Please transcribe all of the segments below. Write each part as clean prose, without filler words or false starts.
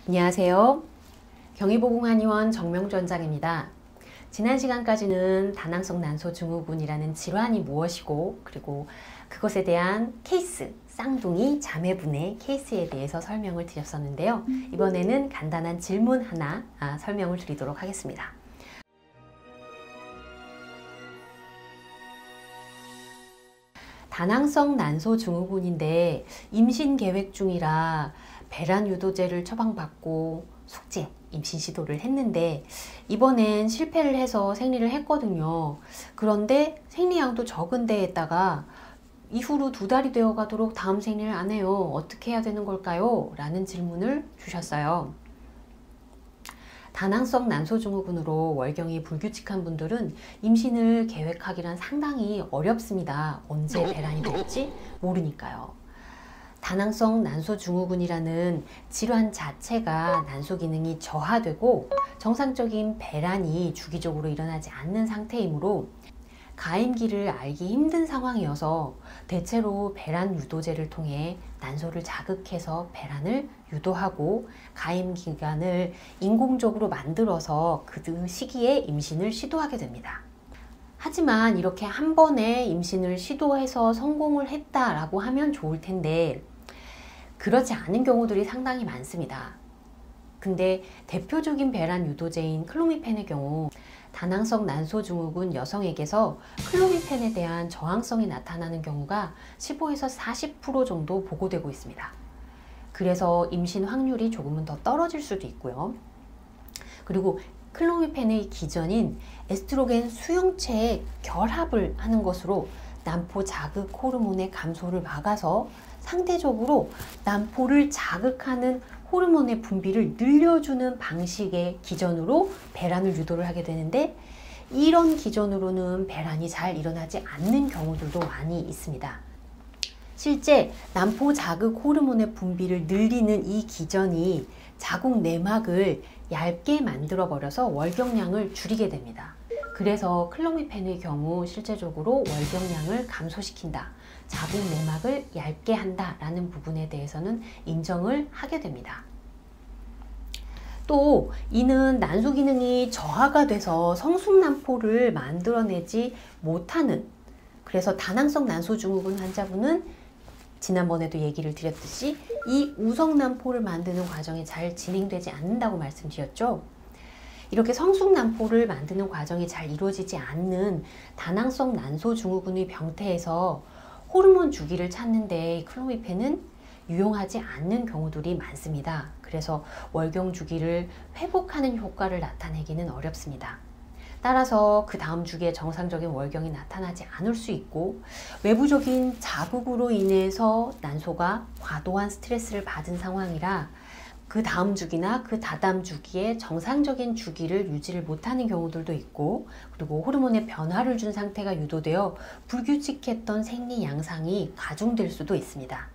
안녕하세요. 경희보공한의원 정명주 원장입니다. 지난 시간까지는 다낭성 난소 증후군이라는 질환이 무엇이고, 그리고 그것에 대한 케이스, 쌍둥이 자매분의 케이스에 대해서 설명을 드렸었는데요. 이번에는 간단한 질문 하나 설명을 드리도록 하겠습니다. 다낭성 난소 증후군인데 임신 계획 중이라 배란 유도제를 처방받고 숙제, 임신 시도를 했는데 이번엔 실패를 해서 생리를 했거든요. 그런데 생리량도 적은 데에다가 이후로 2달이 되어 가도록 다음 생리를 안 해요. 어떻게 해야 되는 걸까요? 라는 질문을 주셨어요. 다낭성 난소 증후군으로 월경이 불규칙한 분들은 임신을 계획하기란 상당히 어렵습니다. 언제 배란이 될지 모르니까요. 다낭성 난소 증후군이라는 질환 자체가 난소 기능이 저하되고 정상적인 배란이 주기적으로 일어나지 않는 상태이므로 가임기를 알기 힘든 상황이어서 대체로 배란 유도제를 통해 난소를 자극해서 배란을 유도하고 가임 기간을 인공적으로 만들어서 그 시기에 임신을 시도하게 됩니다. 하지만 이렇게 한 번에 임신을 시도해서 성공을 했다라고 하면 좋을 텐데 그렇지 않은 경우들이 상당히 많습니다. 근데 대표적인 배란 유도제인 클로미펜의 경우 다낭성 난소 증후군 여성에게서 클로미펜에 대한 저항성이 나타나는 경우가 15에서 40% 정도 보고되고 있습니다. 그래서 임신 확률이 조금은 더 떨어질 수도 있고요. 그리고 클로미펜의 기전인 에스트로겐 수용체에 결합을 하는 것으로 난포 자극 호르몬의 감소를 막아서 상대적으로 난포를 자극하는 호르몬의 분비를 늘려주는 방식의 기전으로 배란을 유도를 하게 되는데 이런 기전으로는 배란이 잘 일어나지 않는 경우들도 많이 있습니다. 실제 난포 자극 호르몬의 분비를 늘리는 이 기전이 자궁 내막을 얇게 만들어 버려서 월경량을 줄이게 됩니다. 그래서 클로미펜의 경우 실제적으로 월경량을 감소시킨다, 자궁 내막을 얇게 한다 라는 부분에 대해서는 인정을 하게 됩니다. 또 이는 난소 기능이 저하가 돼서 성숙난포를 만들어내지 못하는, 그래서 다낭성 난소 증후군 환자분은 지난번에도 얘기를 드렸듯이 이 우성난포를 만드는 과정이 잘 진행되지 않는다고 말씀드렸죠. 이렇게 성숙난포를 만드는 과정이 잘 이루어지지 않는 다낭성 난소 증후군의 병태에서 호르몬 주기를 찾는데 클로미펜은 유용하지 않는 경우들이 많습니다. 그래서 월경 주기를 회복하는 효과를 나타내기는 어렵습니다. 따라서 그 다음 주기에 정상적인 월경이 나타나지 않을 수 있고 외부적인 자극으로 인해서 난소가 과도한 스트레스를 받은 상황이라 그 다음 주기나 그 다다음 주기에 정상적인 주기를 유지를 못하는 경우들도 있고, 그리고 호르몬의 변화를 준 상태가 유도되어 불규칙했던 생리 양상이 가중될 수도 있습니다.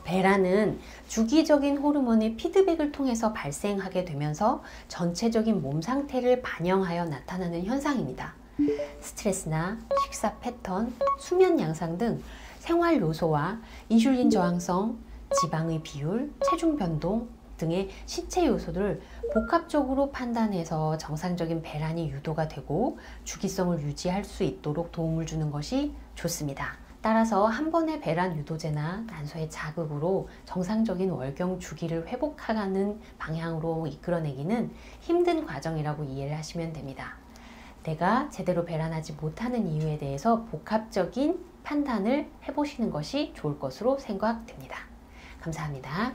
배란은 주기적인 호르몬의 피드백을 통해서 발생하게 되면서 전체적인 몸 상태를 반영하여 나타나는 현상입니다. 스트레스나 식사 패턴, 수면 양상 등 생활 요소와 인슐린 저항성, 지방의 비율, 체중 변동 등의 신체 요소들을 복합적으로 판단해서 정상적인 배란이 유도가 되고 주기성을 유지할 수 있도록 도움을 주는 것이 좋습니다. 따라서 한 번의 배란 유도제나 난소의 자극으로 정상적인 월경 주기를 회복하는 방향으로 이끌어내기는 힘든 과정이라고 이해를 하시면 됩니다. 내가 제대로 배란하지 못하는 이유에 대해서 복합적인 판단을 해보시는 것이 좋을 것으로 생각됩니다. 감사합니다.